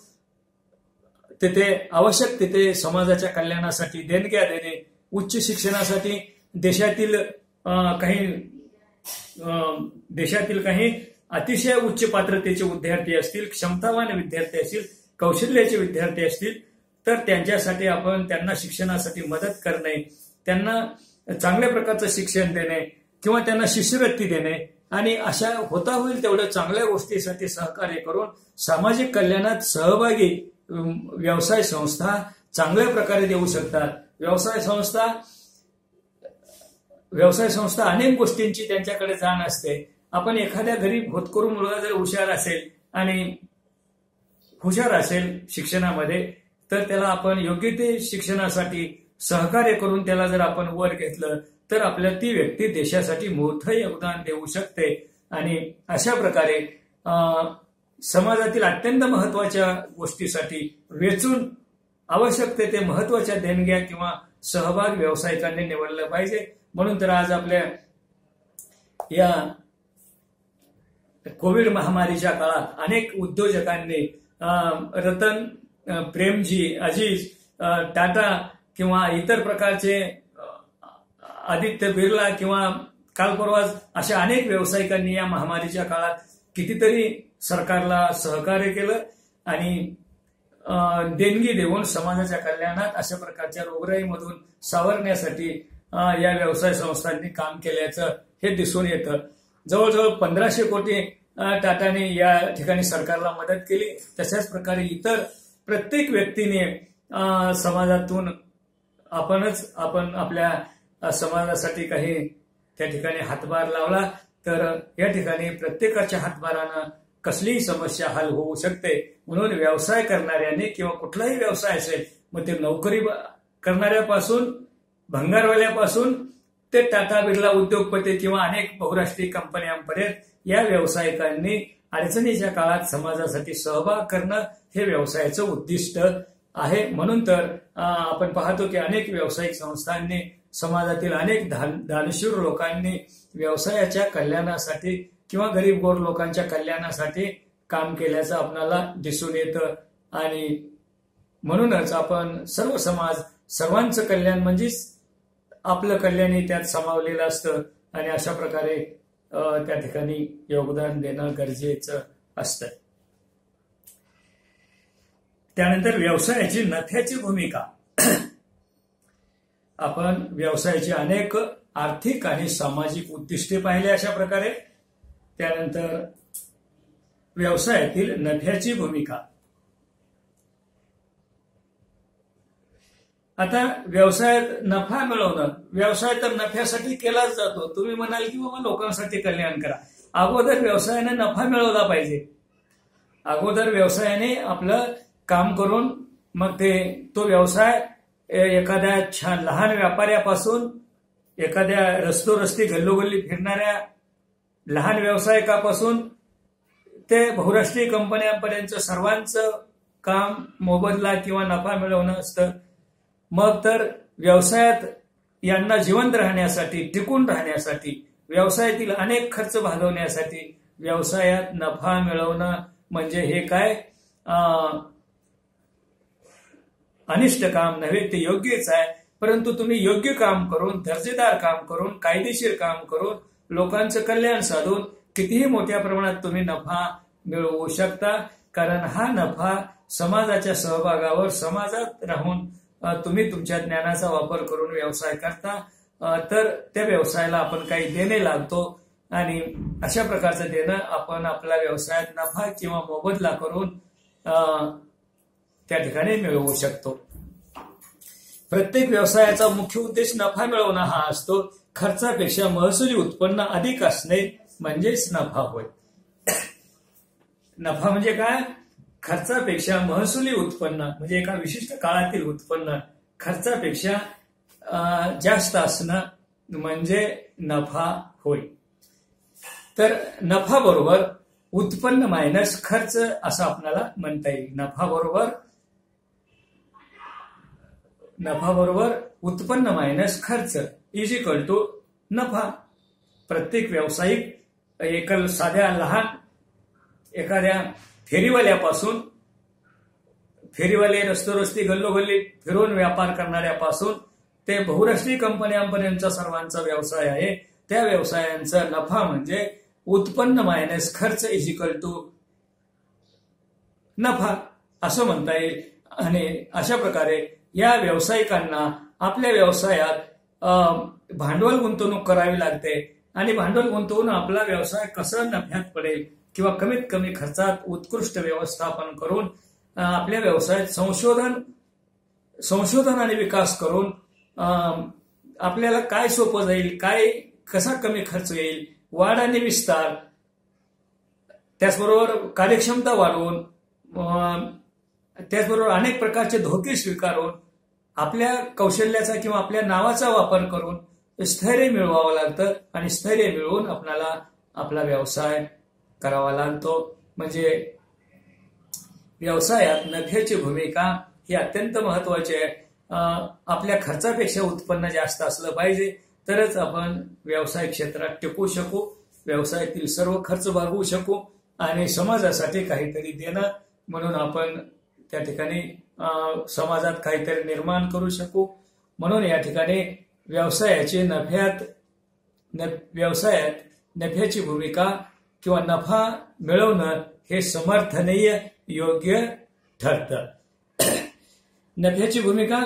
आवश्यक तिथे समाजाच्या कल्याणासाठी देणग्या देणे. उच्च शिक्षणासाठी देशातील काही अतिशय उच्च पात्रतेचे विद्यार्थी असतील, क्षमतावान विद्यार्थी असतील, कौशल्याचे विद्यार्थी असतील, तर त्यांच्यासाठी आपण त्यांना शिक्षणासाठी मदत करणे, त्यांना चांगल्या प्रकारचं शिक्षण देणे किंवा त्यांना शिष्यवृत्ती देणे आणि अशा होता होईल तेवढ्या चांगल्या गोष्टीसाठी सहकार्य करून सामाजिक कल्याणात सहभागी व्यवसाय संस्था चांगल्या प्रकारे देऊ शकतात. व्यवसाय संस्था अनेक गोष्टींची त्यांच्याकडे जाण असते. आपण एखाद्या गरीब होतकरू मुलगा जर हुशार असेल शिक्षणामध्ये, तर त्याला आपण योग्य ते शिक्षणासाठी सहकार्य करून त्याला जर आपण वर घेतलं तर आपल्या ती व्यक्ती देशासाठी मोठं योगदान देऊ शकते. आणि अशा प्रकारे समाजातील अत्यंत महत्वाच्या गोष्टीसाठी वेचून आवश्यक ते महत्वाच्या देणग्या किंवा सहभाग व्यावसायिकांनी निवडलं पाहिजे. म्हणून तर आज आपल्या या कोविड महामारीच्या काळात अनेक उद्योजकांनी रतन, प्रेमजी, अजीज, टाटा किंवा इतर प्रकारचे आदित्य बिर्ला किंवा काल परवा अशा अनेक व्यावसायिकांनी या महामारीच्या काळात कितीतरी सरकारला सहकार्य केलं आणि देणगी देऊन समाजाच्या कल्याणात अशा प्रकारच्या रोगराईमधून सावरण्यासाठी या व्यवसाय संस्थांनी काम केल्याचं हे दिसून येतं. जवळजवळ 1500 कोटी टाटाने या ठिकाणी सरकारला मदत केली. तशाच प्रकारे इतर प्रत्येक व्यक्तीने समाजातून आपण आपल्या समाजासाठी काही त्या ठिकाणी हातभार लावला तर या ठिकाणी प्रत्येकाच्या हातभारानं कसलीही समस्या हल होऊ शकते. म्हणून व्यवसाय करणाऱ्याने किंवा कुठलाही व्यवसाय असेल, मग ते नोकरी करणाऱ्यापासून, भंगारवाल्यापासून ते टाटा बिर्ला उद्योगपती किंवा अनेक बहुराष्ट्रीय कंपन्यांपर्यंत या व्यावसायिकांनी अडचणीच्या काळात समाजासाठी सहभाग करणं हे व्यवसायाचं उद्दिष्ट आहे. म्हणून तर आपण पाहतो की अनेक व्यावसायिक संस्थांनी समाजातील अनेक दानशूर लोकांनी व्यवसायाच्या कल्याणासाठी किंवा गरीब गोर लोकांच्या कल्याणासाठी काम केल्याचं आपल्याला दिसून येतं. आणि म्हणूनच आपण सर्व समाज, सर्वांचं कल्याण म्हणजेच आपलं कल्याणही त्यात सामावलेलं असतं आणि अशा प्रकारे त्या ठिकाणी योगदान देणं गरजेचं असतं. त्यानंतर व्यवसायाची नफ्याची भूमिका. आपण व्यवसायाची अनेक आर्थिक आणि सामाजिक उद्दिष्टे पाहिले अशा प्रकारे. त्यानंतर व्यवसायातील नफ्याची भूमिका. आता व्यवसायात नफा मिळवणं, व्यवसाय तर नफ्यासाठी केलाच जातो. तुम्ही म्हणाल की बाबा लोकांसाठी कल्याण करा. अगोदर व्यवसायाने नफा मिळवला पाहिजे. अगोदर व्यवसायाने आपलं काम करून मग तो व्यवसाय एखाद्या छान लहान व्यापाऱ्यापासून एखाद्या रस्ती गल्लोगल्ली फिरणाऱ्या लहान व्यावसायिकापासून ते बहुराष्ट्रीय कंपन्यांपर्यंत सर्वांचं काम मोबदला किंवा नफा मिळवणं असतं. मग तर व्यवसायात यांना जिवंत राहण्यासाठी, टिकून राहण्यासाठी, व्यवसायातील अनेक खर्च भागवण्यासाठी व्यवसायात नफा मिळवणं म्हणजे हे काय अनिष्ट काम नव्हे, ते योग्यच आहे. परंतु तुम्ही योग्य काम करून, दर्जेदार काम करून, कायदेशीर काम करून, लोकांचं कल्याण साधून कितीही मोठ्या प्रमाणात तुम्ही नफा मिळवू शकता. कारण हा नफा समाजाच्या सहभागावर, समाजात राहून तुम्ही तुमच्या ज्ञानाचा वापर करून व्यवसाय करता, तर त्या व्यवसायाला आपण काही देणे लागतो आणि अशा प्रकारचं देणं आपण आपल्या व्यवसायात नफा किंवा मोबदला करून त्या ठिकाणी मिळवू शकतो. प्रत्येक व्यवसायाचा मुख्य उद्देश नफा मिळवणं हा असतो. खर्चापेक्षा महसुली उत्पन्न अधिक असणे म्हणजेच नफा होय. नफा म्हणजे काय? खर्चापेक्षा महसुली उत्पन्न म्हणजे एका विशिष्ट काळातील उत्पन्न खर्चापेक्षा जास्त असणं म्हणजे नफा होय. तर नफा बरोबर उत्पन्न मायनस खर्च असं आपल्याला म्हणता येईल. नफा बरोबर उत्पन्न मायनस खर्च इज इक्वल टू नफा. प्रत्येक व्यावसायिक साध्या लहान एखाद्या फेरीवाल्यापासून, फेरीवाले रस्ती गल्लोगल्ली फिरून व्यापार करणाऱ्यापासून ते बहुराष्ट्रीय कंपन्यांपर्यंतचा सर्वांचा व्यवसाय आहे. त्या व्यवसायांचा नफा म्हणजे उत्पन्न मायनस खर्च इज इक्वल टू नफा असं म्हणता येईल. आणि अशा प्रकारे या व्यावसायिकांना आपल्या व्यवसायात भांडवल गुंतवणूक करावी लागते आणि भांडवल गुंतवून आपला व्यवसाय कसा नफ्यात पडेल किंवा कमीत कमी खर्चात उत्कृष्ट व्यवस्थापन करून आपल्या व्यवसायात संशोधन आणि विकास करून आपल्याला काय सोपं जाईल, कसा कमी खर्च येईल, वाढ आणि विस्तार, त्याचबरोबर कार्यक्षमता वाढवून, त्याचबरोबर अनेक प्रकारचे धोके स्वीकारून आपल्या कौशल्याचा किंवा आपल्या नावाचा वापर करून स्थैर्य मिळवावं लागतं आणि स्थैर्य मिळवून आपल्याला आपला व्यवसाय करावा लागतो. म्हणजे व्यवसायात नफ्याची भूमिका ही अत्यंत महत्वाची आहे. आपल्या खर्चापेक्षा उत्पन्न जास्त असलं पाहिजे तरच आपण व्यवसाय क्षेत्रात टिकू शकू, व्यवसायातील सर्व खर्च भागवू शकू आणि समाजासाठी काहीतरी देणं म्हणून आपण त्या ठिकाणी समाजात काहीतरी निर्माण करू शकू. म्हणून या ठिकाणी व्यवसायात नफ्याची भूमिका किंवा नफा मिळवणं हे समर्थनीय, योग्य ठरतं. नफ्याची भूमिका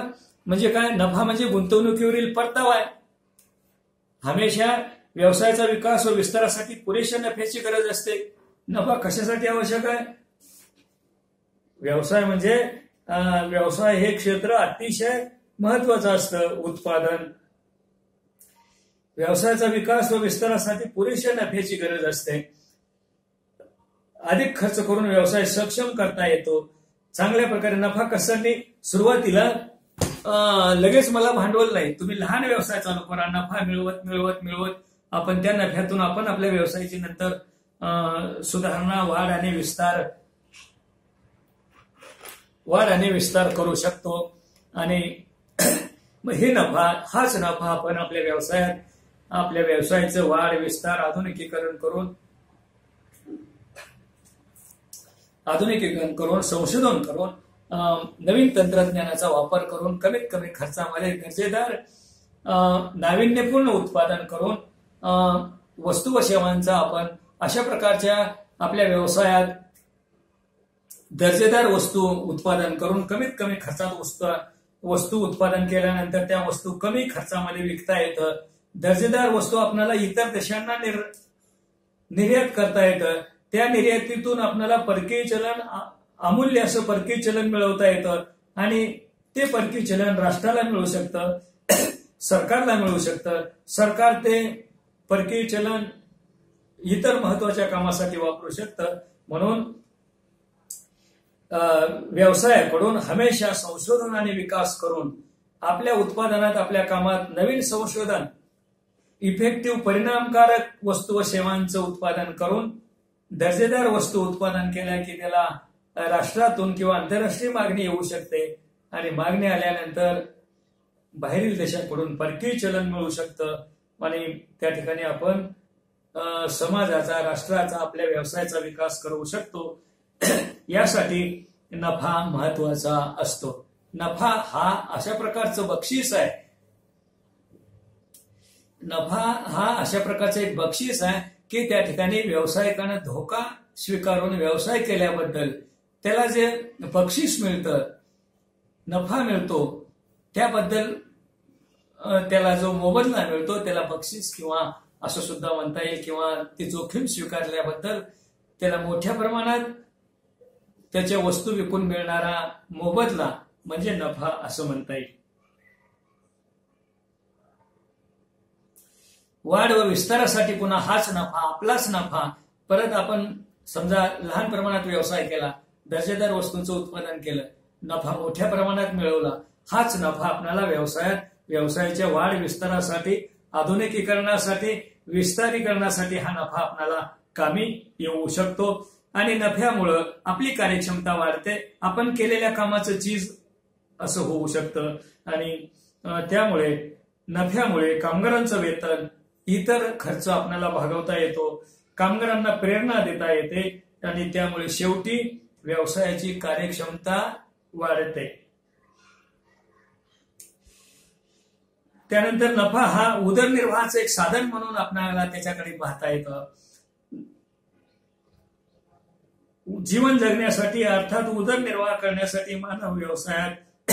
म्हणजे काय? नफा म्हणजे गुंतवणुकीवरील परतावा आहे. हमेशा व्यवसायाचा विकास व विस्तारासाठी पुरेशा नफ्याची गरज असते. नफा कशासाठी आवश्यक आहे? व्यवसाय हे क्षेत्र अतिशय महत्वाचं असतं. उत्पादन, व्यवसायाचा विकास व विस्तारासाठी पुरेशा नफ्याची गरज असते. अधिक खर्च करून व्यवसाय सक्षम करता येतो. चांगल्या प्रकारे नफा कशासाठी? सुरुवातीला लगेच मला भांडवल नाही, तुम्ही लहान व्यवसाय चालू करा. नफा मिळवत आपण त्या नफ्यातून आपण आपल्या व्यवसायाची नंतर सुधारणा, वाढ आणि विस्तार करू शकतो. आणि मग हे नफा, हाच नफा आपण आपल्या व्यवसायात, आपल्या व्यवसायाचं वाढ विस्तार आधुनिकीकरण करून संशोधन करून नवीन तंत्रज्ञानाचा वापर करून कमीत कमी खर्चामध्ये दर्जेदार नाविन्यपूर्ण उत्पादन करून वस्तू व सेवांचा आपण अशा प्रकारच्या आपल्या व्यवसायात दर्जेदार वस्तू उत्पादन करून कमीत कमी खर्चात वस्तू उत्पादन केल्यानंतर त्या वस्तू कमी खर्चामध्ये विकता येतं. दर्जेदार वस्तू आपल्याला इतर देशांना निर्यात करता येतं. त्या निर्यातीतून आपल्याला परकीय चलन, अमूल्य असं परकीय चलन मिळवता येतं आणि ते परकीय चलन राष्ट्राला मिळू शकतं, सरकारला मिळू शकतं. सरकार ते परकीय चलन इतर महत्वाच्या कामासाठी वापरू शकतं. म्हणून व्यवसायाकडून हमेशा संशोधन आणि विकास करून आपल्या उत्पादनात, आपल्या कामात नवीन संशोधन, इफेक्टिव्ह परिणामकारक वस्तू व सेवांचं उत्पादन करून दर्जेदार वस्तू उत्पादन केल्या की त्याला राष्ट्रातून किंवा आंतरराष्ट्रीय मागणी येऊ शकते आणि मागणी आल्यानंतर बाहेरील देशाकडून परकीय चलन मिळू शकतं आणि त्या ठिकाणी आपण समाजाचा, राष्ट्राचा, आपल्या व्यवसायाचा विकास करू शकतो. यासाठी नफा महत्वाचा असतो. नफा हा अशा प्रकारचं बक्षीस आहे. नफा हा अशा प्रकारचं एक बक्षीस आहे की त्या ठिकाणी व्यावसायिकांना धोका स्वीकारून व्यवसाय केल्याबद्दल त्याला जे बक्षीस मिळतं, नफा मिळतो, त्याबद्दल त्याला जो मोबदला मिळतो त्याला बक्षीस किंवा असं सुद्धा म्हणता येईल, किंवा ती जोखीम स्वीकारल्याबद्दल त्याला मोठ्या प्रमाणात त्याच्या वस्तू विकून मिळणारा मोबदला म्हणजे नफा असं म्हणता येईल. वाढ व विस्तारासाठी पुन्हा हाच नफा, आपलाच नफा. परत आपण समजा लहान प्रमाणात व्यवसाय केला, दर्जेदार वस्तूंचं उत्पादन केलं, नफा मोठ्या प्रमाणात मिळवला, हाच नफा आपल्याला व्यवसायाच्या वाढ विस्तारासाठी, आधुनिकीकरणासाठी, विस्तारीकरणासाठी हा नफा आपल्याला कामी येऊ शकतो. आणि नफ्यामुळं आपली कार्यक्षमता वाढते, आपण केलेल्या कामाचं चीज असं होऊ शकतं आणि त्यामुळे नफ्यामुळे कामगारांचं वेतन, इतर खर्च आपल्याला भागवता येतो, कामगारांना प्रेरणा देता येते आणि त्यामुळे शेवटी व्यवसायाची कार्यक्षमता वाढते. त्यानंतर नफा हा उदरनिर्वाहाचं एक साधन म्हणून आपल्याला त्याच्याकडे पाहता येतं. जीवन जगण्यासाठी अर्थात उदरनिर्वाह करण्यासाठी मानव व्यवसायात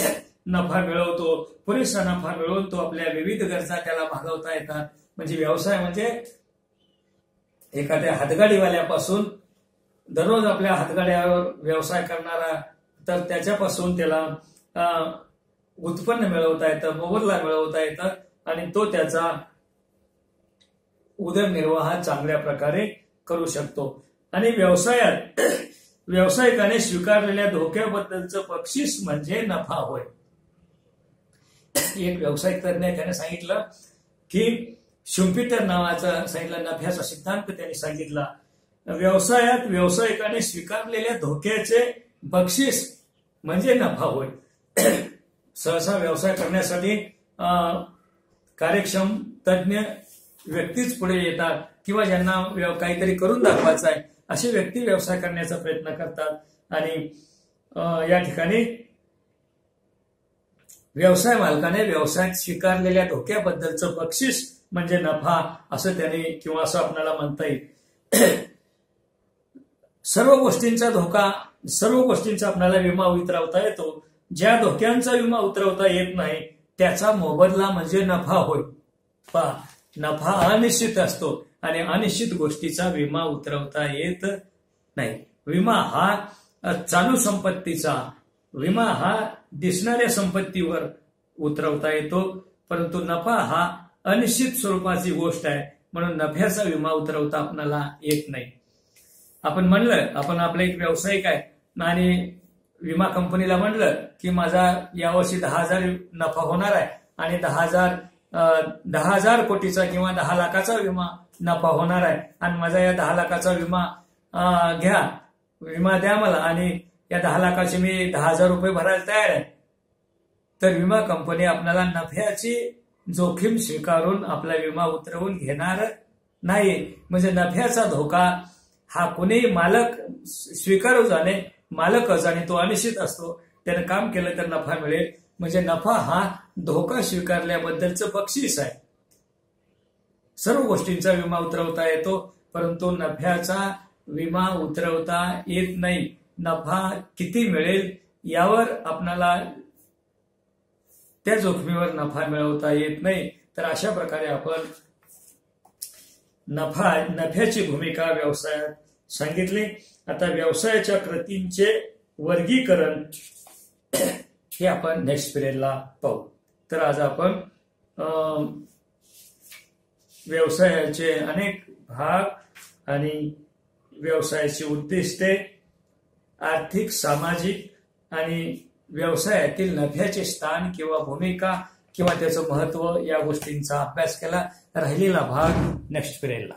नफा मिळवतो. पुरेसा नफा मिळवून तो आपल्या विविध गरजा त्याला भागवता येतात. म्हणजे व्यवसाय म्हणजे एखाद्या हातगाडीवाल्यापासून दररोज आपल्या हातगाड्यावर व्यवसाय करणारा, तर त्याच्यापासून त्याला उत्पन्न मिळवता येतं, मोबदला मिळवता येतं आणि तो त्याचा उदरनिर्वाह चांगल्या प्रकारे करू शकतो. आणि व्यवसायात व्यावसायिकाने स्वीकारलेल्या धोक्याबद्दलचं बक्षीस म्हणजे नफा होय. एक व्यावसायिक तज्ञ त्याने सांगितलं की शुम्पीटर नावाचा सांगितलं नफ्याचा सिद्धांत त्यांनी सांगितला. व्यवसायात व्यावसायिकाने स्वीकारलेल्या धोक्याचे बक्षीस म्हणजे नफा होय. सहसा व्यवसाय करण्यासाठी कार्यक्षम तज्ञ व्यक्तीच पुढे येतात किंवा ज्यांना काहीतरी करून दाखवायचं आहे असे व्यक्ती व्यवसाय करण्याचा प्रयत्न करतात आणि या ठिकाणी व्यवसाय मालकाने व्यवसायात स्वीकारलेल्या धोक्याबद्दलचं बक्षीस म्हणजे नफा असं त्याने किंवा असं आपल्याला म्हणता येईल. सर्व गोष्टींचा आपल्याला विमा उतरवता येतो. ज्या धोक्यांचा विमा उतरवता येत नाही त्याचा मोबदला म्हणजे नफा होय. नफा अनिश्चित असतो आणि अनिश्चित गोष्टीचा विमा उतरवता येत नाही. विमा हा चालू संपत्तीचा, विमा हा दिसणाऱ्या संपत्तीवर उतरवता येतो, परंतु नफा हा अनिश्चित स्वरूपाची गोष्ट आहे म्हणून नफ्याचा विमा उतरवता आपल्याला येत नाही. आपण आपला एक व्यावसायिक आहे आणि विमा कंपनीला म्हणलं की माझा यावर्षी 10,000 नफा होणार आहे आणि 10,000 कोटीचा किंवा 10 लाखाचा विमा नफा होणार आहे आणि माझा या 10 लाखाचा विमा द्या मला आणि या 10 लाखाचे मी 10,000 रुपये भरायला तयार आहे. तर विमा कंपनी आपल्याला नफ्याची जोखीम स्वीकारून आपला विमा उतरवून घेणार नाही. म्हणजे नफ्याचा धोका हा कुणीही मालक स्वीकारू जाणे, मालकच, आणि तो अनिश्चित असतो. त्याने काम केलं तर नफा मिळेल. म्हणजे नफा हा धोका स्वीकारल्याबद्दलचं बक्षीस आहे. सर्व गोष्टींचा विमा उतरवता येतो, परंतु नफ्याचा विमा उतरवता येत नाही. नफा किती मिळेल यावर आपल्याला त्या जोखमीवर नफा मिळवता येत नाही. तर अशा प्रकारे आपण नफ्याची भूमिका व्यवसायात सांगितली. आता व्यवसायाच्या कृतींचे वर्गीकरण हे आपण नेक्स्ट पिरियडला पाहू. तर आज आपण व्यवसायाचे अनेक भाग आणि व्यवसायाची उद्दिष्टे, आर्थिक, सामाजिक आणि व्यवसायातील नफ्याचे स्थान किंवा भूमिका किंवा त्याचं महत्व या गोष्टींचा अभ्यास केला. राहिलेला भाग नेक्स्ट पिरियडला.